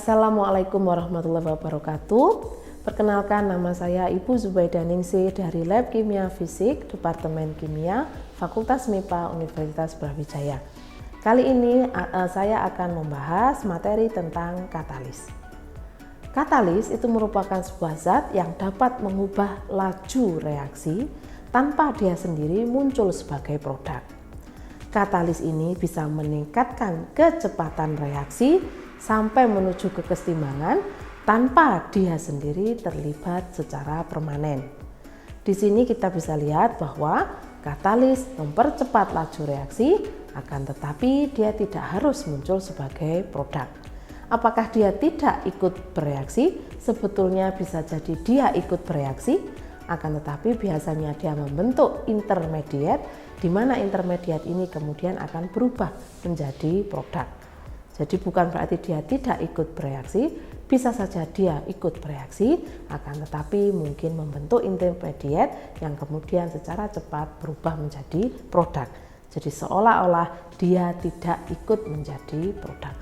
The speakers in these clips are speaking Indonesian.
Assalamualaikum warahmatullahi wabarakatuh. Perkenalkan, nama saya Ibu Zubaidah Ningsih dari Lab Kimia Fisik, Departemen Kimia, Fakultas MIPA Universitas Brawijaya. Kali ini saya akan membahas materi tentang katalis. Katalis itu merupakan sebuah zat yang dapat mengubah laju reaksi tanpa dia sendiri muncul sebagai produk. Katalis ini bisa meningkatkan kecepatan reaksi sampai menuju ke keseimbangan tanpa dia sendiri terlibat secara permanen. Di sini kita bisa lihat bahwa katalis mempercepat laju reaksi, akan tetapi dia tidak harus muncul sebagai produk. Apakah dia tidak ikut bereaksi? Sebetulnya bisa jadi dia ikut bereaksi, akan tetapi biasanya dia membentuk intermediate, di mana intermediate ini kemudian akan berubah menjadi produk. Jadi bukan berarti dia tidak ikut bereaksi, bisa saja dia ikut bereaksi, akan tetapi mungkin membentuk intermediate yang kemudian secara cepat berubah menjadi produk. Jadi seolah-olah dia tidak ikut menjadi produk.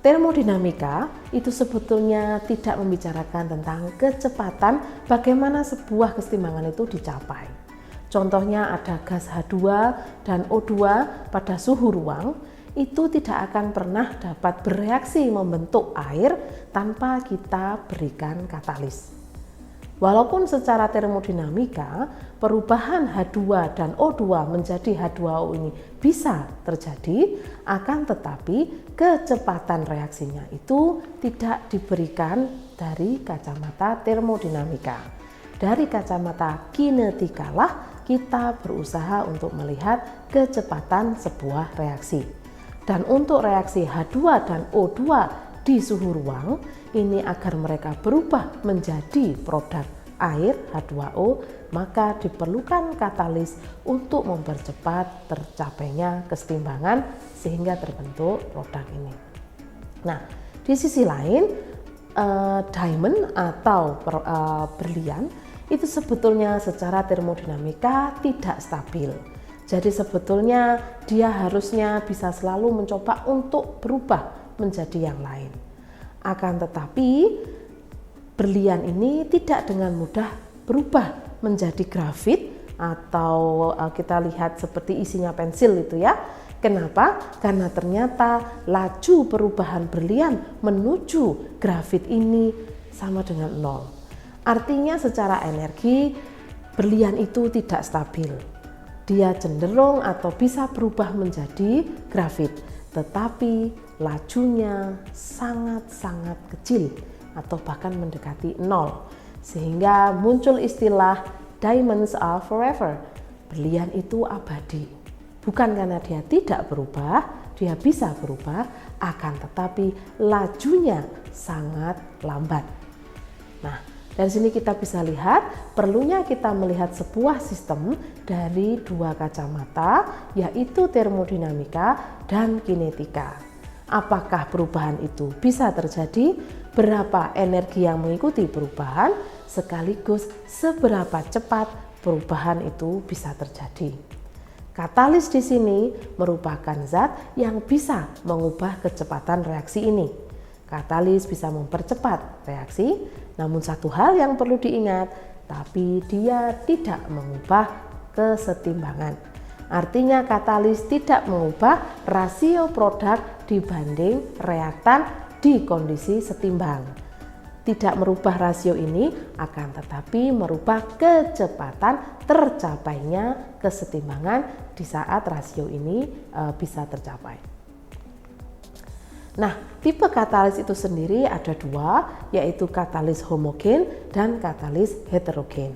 Termodinamika itu sebetulnya tidak membicarakan tentang kecepatan bagaimana sebuah keseimbangan itu dicapai. Contohnya ada gas H2 dan O2 pada suhu ruang, itu tidak akan pernah dapat bereaksi membentuk air tanpa kita berikan katalis. Walaupun secara termodinamika perubahan H2 dan O2 menjadi H2O ini bisa terjadi, akan tetapi kecepatan reaksinya itu tidak diberikan dari kacamata termodinamika. Dari kacamata kinetika lah kita berusaha untuk melihat kecepatan sebuah reaksi. Dan untuk reaksi H2 dan O2 di suhu ruang, ini agar mereka berubah menjadi produk air H2O, maka diperlukan katalis untuk mempercepat tercapainya keseimbangan sehingga terbentuk produk ini. Nah, di sisi lain, diamond atau berlian itu sebetulnya secara termodinamika tidak stabil. Jadi sebetulnya dia harusnya bisa selalu mencoba untuk berubah menjadi yang lain. Akan tetapi berlian ini tidak dengan mudah berubah menjadi grafit atau kita lihat seperti isinya pensil itu ya. Kenapa? Karena ternyata laju perubahan berlian menuju grafit ini sama dengan nol. Artinya secara energi berlian itu tidak stabil. Dia cenderung atau bisa berubah menjadi grafit, tetapi lajunya sangat-sangat kecil atau bahkan mendekati nol, sehingga muncul istilah diamonds are forever. Berlian itu abadi, bukan karena dia tidak berubah, dia bisa berubah, akan tetapi lajunya sangat lambat. Nah, dari sini kita bisa lihat perlunya kita melihat sebuah sistem dari dua kacamata, yaitu termodinamika dan kinetika. Apakah perubahan itu bisa terjadi? Berapa energi yang mengikuti perubahan? Sekaligus seberapa cepat perubahan itu bisa terjadi. Katalis di sini merupakan zat yang bisa mengubah kecepatan reaksi ini. Katalis bisa mempercepat reaksi, namun satu hal yang perlu diingat, tapi dia tidak mengubah kesetimbangan. Artinya katalis tidak mengubah rasio produk dibanding reaktan di kondisi setimbang. Tidak merubah rasio ini, akan tetapi merubah kecepatan tercapainya kesetimbangan di saat rasio ini bisa tercapai. Nah, tipe katalis itu sendiri ada dua, yaitu katalis homogen dan katalis heterogen.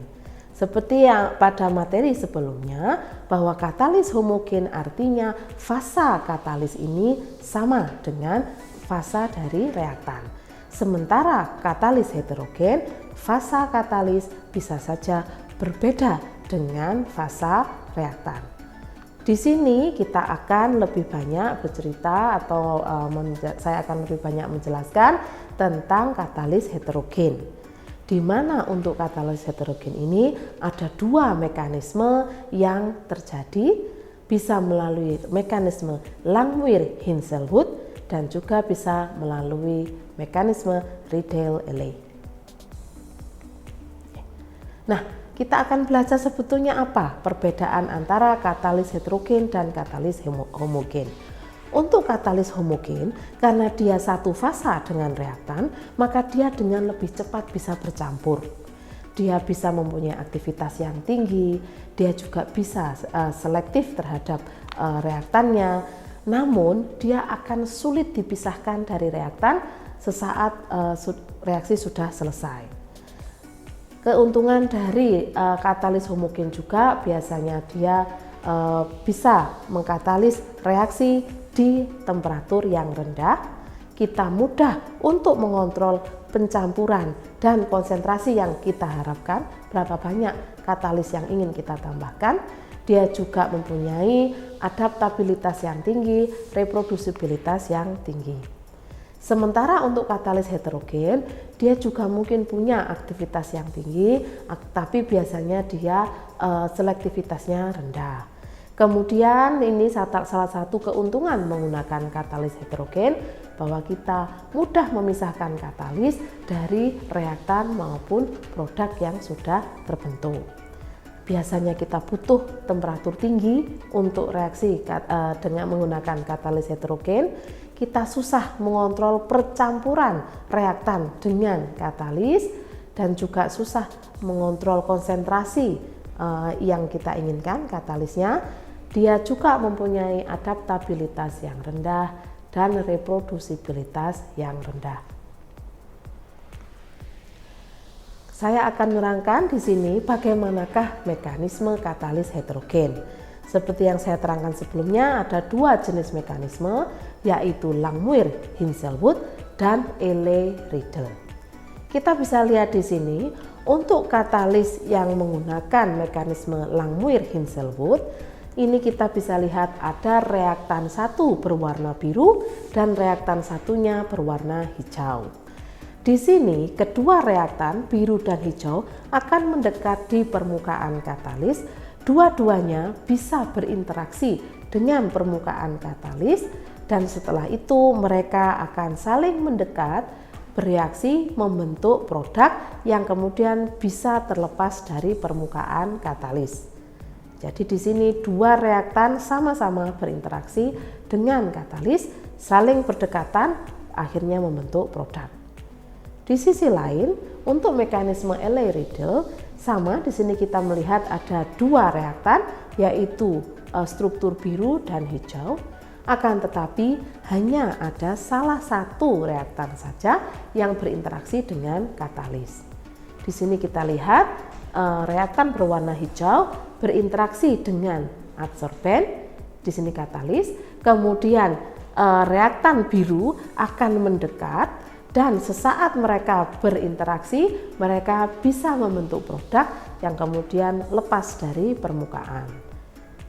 Seperti yang pada materi sebelumnya, bahwa katalis homogen artinya fasa katalis ini sama dengan fasa dari reaktan. Sementara katalis heterogen, fasa katalis bisa saja berbeda dengan fasa reaktan. Di sini kita akan lebih banyak bercerita atau saya akan lebih banyak menjelaskan tentang katalis heterogen. Di mana untuk katalis heterogen ini ada dua mekanisme yang terjadi, bisa melalui mekanisme Langmuir-Hinshelwood dan juga bisa melalui mekanisme Riedel-Eley. Nah, kita akan belajar sebetulnya apa perbedaan antara katalis heterogen dan katalis homogen. Untuk katalis homogen, karena dia satu fasa dengan reaktan, maka dia dengan lebih cepat bisa bercampur. Dia bisa mempunyai aktivitas yang tinggi, dia juga bisa selektif terhadap reaktannya, namun dia akan sulit dipisahkan dari reaktan sesaat reaksi sudah selesai. Keuntungan dari katalis homogen juga biasanya dia bisa mengkatalis reaksi di temperatur yang rendah. Kita mudah untuk mengontrol pencampuran dan konsentrasi yang kita harapkan, berapa banyak katalis yang ingin kita tambahkan. Dia juga mempunyai adaptabilitas yang tinggi, reprodusibilitas yang tinggi. Sementara untuk katalis heterogen, dia juga mungkin punya aktivitas yang tinggi, tapi biasanya dia selektivitasnya rendah. Kemudian ini salah satu keuntungan menggunakan katalis heterogen, bahwa kita mudah memisahkan katalis dari reaktan maupun produk yang sudah terbentuk. Biasanya kita butuh temperatur tinggi untuk reaksi dengan menggunakan katalis heterogen. Kita susah mengontrol percampuran reaktan dengan katalis dan juga susah mengontrol konsentrasi yang kita inginkan katalisnya. Dia juga mempunyai adaptabilitas yang rendah dan reprodusibilitas yang rendah. Saya akan menerangkan di sini bagaimanakah mekanisme katalis heterogen. Seperti yang saya terangkan sebelumnya, ada dua jenis mekanisme, yaitu Langmuir-Hinshelwood dan Eley-Riedel. Kita bisa lihat di sini, untuk katalis yang menggunakan mekanisme Langmuir-Hinshelwood, ini kita bisa lihat ada reaktan satu berwarna biru dan reaktan satunya berwarna hijau. Di sini kedua reaktan biru dan hijau akan mendekat di permukaan katalis. Dua-duanya bisa berinteraksi dengan permukaan katalis dan setelah itu mereka akan saling mendekat, bereaksi membentuk produk yang kemudian bisa terlepas dari permukaan katalis. Jadi di sini dua reaktan sama-sama berinteraksi dengan katalis, saling berdekatan, akhirnya membentuk produk. Di sisi lain, untuk mekanisme Eley-Riedel sama, di sini kita melihat ada dua reaktan, yaitu struktur biru dan hijau. Akan tetapi hanya ada salah satu reaktan saja yang berinteraksi dengan katalis. Di sini kita lihat reaktan berwarna hijau berinteraksi dengan adsorben, di sini katalis, kemudian reaktan biru akan mendekat dan sesaat mereka berinteraksi, mereka bisa membentuk produk yang kemudian lepas dari permukaan.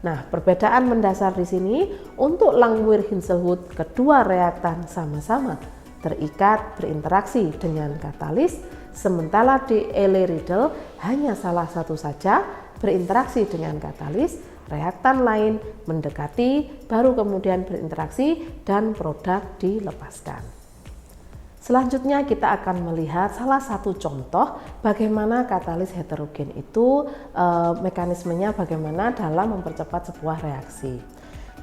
Nah, perbedaan mendasar di sini untuk Langmuir-Hinshelwood kedua reaktan sama-sama terikat berinteraksi dengan katalis, sementara di Eley-Riedel hanya salah satu saja berinteraksi dengan katalis, reaktan lain mendekati, baru kemudian berinteraksi dan produk dilepaskan. Selanjutnya kita akan melihat salah satu contoh bagaimana katalis heterogen itu mekanismenya bagaimana dalam mempercepat sebuah reaksi.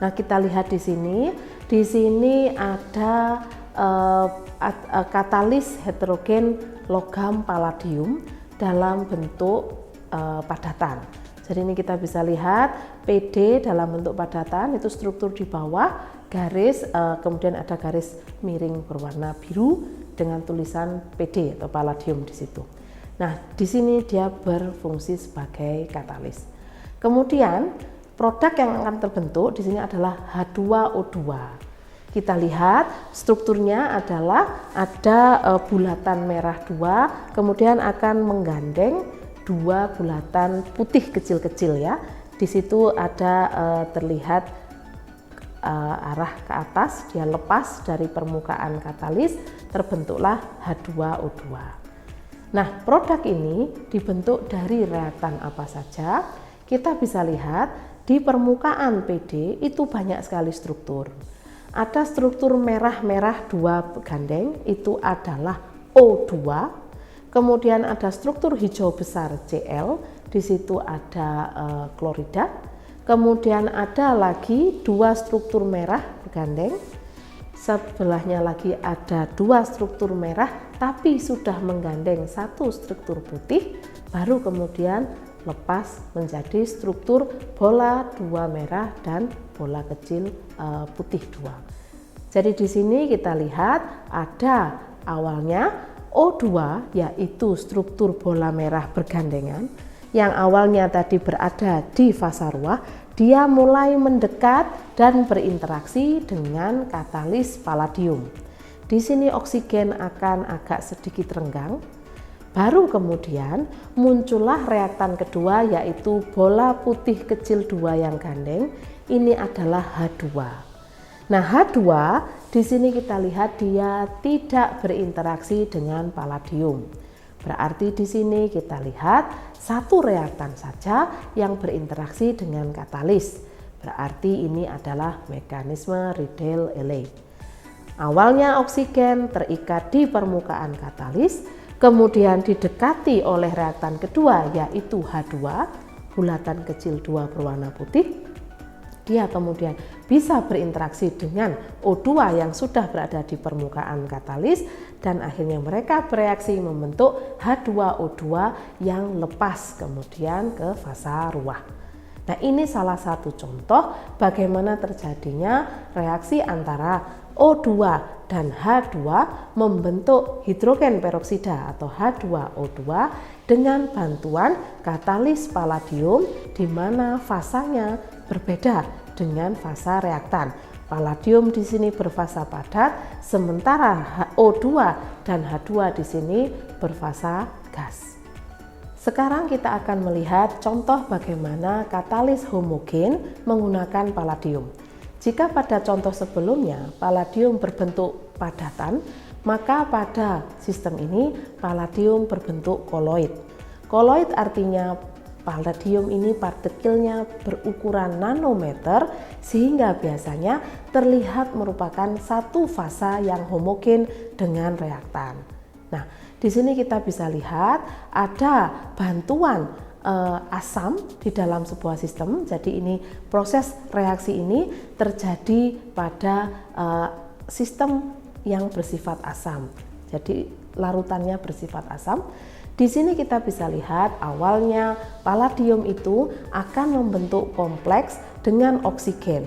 Nah, kita lihat di sini ada katalis heterogen logam palladium dalam bentuk padatan. Jadi ini kita bisa lihat PD dalam bentuk padatan, itu struktur di bawah, garis, kemudian ada garis miring berwarna biru dengan tulisan PD atau palladium di situ. Nah, di sini dia berfungsi sebagai katalis. Kemudian produk yang akan terbentuk di sini adalah H2O2. Kita lihat strukturnya adalah ada bulatan merah 2, kemudian akan menggandeng dua bulatan putih kecil-kecil ya. Di situ ada terlihat arah ke atas, dia lepas dari permukaan katalis, terbentuklah H2O2. Nah, produk ini dibentuk dari reaktan apa saja? Kita bisa lihat di permukaan PD itu banyak sekali struktur. ada struktur merah-merah 2 gandeng, itu adalah O2. Kemudian ada struktur hijau besar Cl, di situ ada klorida. Kemudian ada lagi 2 struktur merah bergandeng, sebelahnya lagi ada 2 struktur merah tapi sudah menggandeng 1 struktur putih, baru kemudian lepas menjadi struktur bola 2 merah dan bola kecil putih 2. Jadi di sini kita lihat ada awalnya O2, yaitu struktur bola merah bergandengan yang awalnya tadi berada di fasa ruah, dia mulai mendekat dan berinteraksi dengan katalis palladium. Di sini oksigen akan agak sedikit renggang. Baru kemudian muncullah reaktan kedua, yaitu bola putih kecil 2 yang gandeng. Ini adalah H2. Nah, H2 di sini kita lihat dia tidak berinteraksi dengan palladium. Berarti di sini kita lihat 1 reaktan saja yang berinteraksi dengan katalis. Berarti ini adalah mekanisme Riedel-Eley. Awalnya oksigen terikat di permukaan katalis, kemudian didekati oleh reaktan kedua yaitu H2, bulatan kecil 2 berwarna putih. Dia kemudian bisa berinteraksi dengan O2 yang sudah berada di permukaan katalis dan akhirnya mereka bereaksi membentuk H2O2 yang lepas kemudian ke fasa ruah. Nah, ini salah satu contoh bagaimana terjadinya reaksi antara O2 dan H2 membentuk hidrogen peroksida atau H2O2 dengan bantuan katalis palladium, di mana fasanya berbeda dengan fasa reaktan. Palladium di sini berfasa padat, sementara O2 dan H2 di sini berfasa gas. Sekarang kita akan melihat contoh bagaimana katalis homogen menggunakan palladium. Jika pada contoh sebelumnya palladium berbentuk padatan, maka pada sistem ini palladium berbentuk koloid. Koloid artinya palladium ini partikelnya berukuran nanometer, sehingga biasanya terlihat merupakan satu fasa yang homogen dengan reaktan. Nah, di sini kita bisa lihat ada bantuan asam di dalam sebuah sistem. Jadi ini proses reaksi ini terjadi pada sistem yang bersifat asam. Jadi larutannya bersifat asam. Di sini kita bisa lihat awalnya palladium itu akan membentuk kompleks dengan oksigen.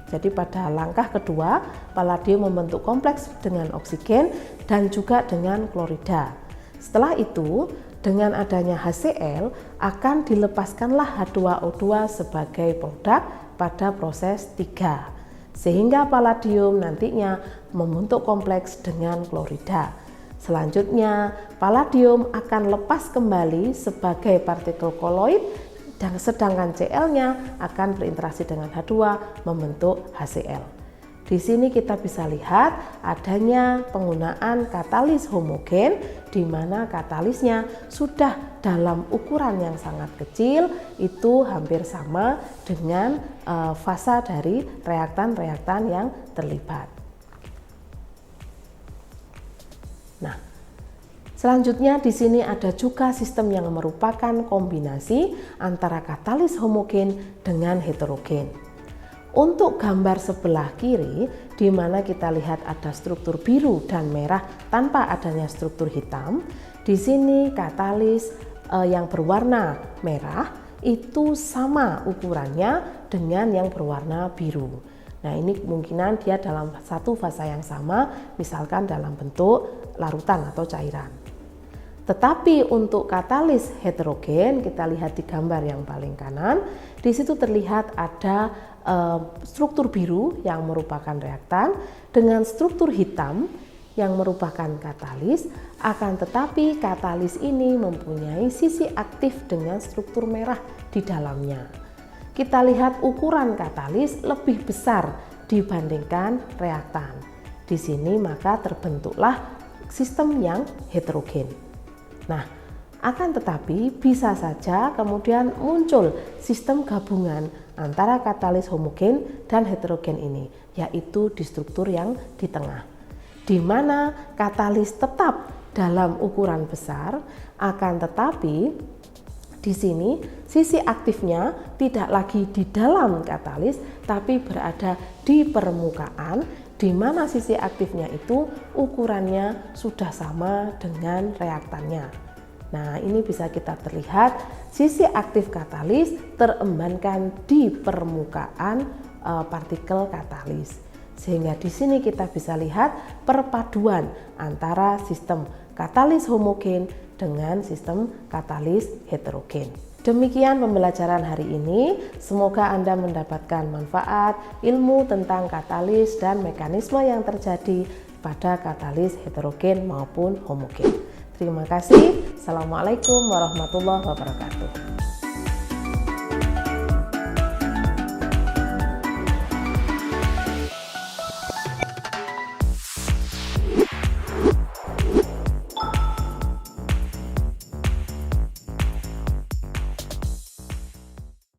Jadi pada langkah kedua palladium membentuk kompleks dengan oksigen dan juga dengan klorida. Setelah itu dengan adanya HCl akan dilepaskanlah H2O2 sebagai produk pada proses 3, sehingga palladium nantinya membentuk kompleks dengan klorida. Selanjutnya palladium akan lepas kembali sebagai partikel koloid, dan sedangkan Cl-nya akan berinteraksi dengan H2 membentuk HCl. Di sini kita bisa lihat adanya penggunaan katalis homogen, di mana katalisnya sudah dalam ukuran yang sangat kecil, itu hampir sama dengan fasa dari reaktan-reaktan yang terlibat. Nah, selanjutnya di sini ada juga sistem yang merupakan kombinasi antara katalis homogen dengan heterogen. Untuk gambar sebelah kiri, di mana kita lihat ada struktur biru dan merah tanpa adanya struktur hitam, di sini katalis yang berwarna merah itu sama ukurannya dengan yang berwarna biru. Nah, ini kemungkinan dia dalam satu fasa yang sama, misalkan dalam bentuk larutan atau cairan. Tetapi untuk katalis heterogen, kita lihat di gambar yang paling kanan, di situ terlihat ada struktur biru yang merupakan reaktan dengan struktur hitam yang merupakan katalis, akan tetapi katalis ini mempunyai sisi aktif dengan struktur merah di dalamnya. Kita lihat ukuran katalis lebih besar dibandingkan reaktan. Di sini maka terbentuklah sistem yang heterogen. Nah, akan tetapi bisa saja kemudian muncul sistem gabungan antara katalis homogen dan heterogen ini, yaitu di struktur yang di tengah, di mana katalis tetap dalam ukuran besar, akan tetapi di sini sisi aktifnya tidak lagi di dalam katalis tapi berada di permukaan, di mana sisi aktifnya itu ukurannya sudah sama dengan reaktannya. Nah, ini bisa kita terlihat sisi aktif katalis terembankan di permukaan partikel katalis. Sehingga di sini kita bisa lihat perpaduan antara sistem katalis homogen dengan sistem katalis heterogen. Demikian pembelajaran hari ini. Semoga Anda mendapatkan manfaat ilmu tentang katalis dan mekanisme yang terjadi pada katalis heterogen maupun homogen. Terima kasih. Assalamualaikum warahmatullahi wabarakatuh.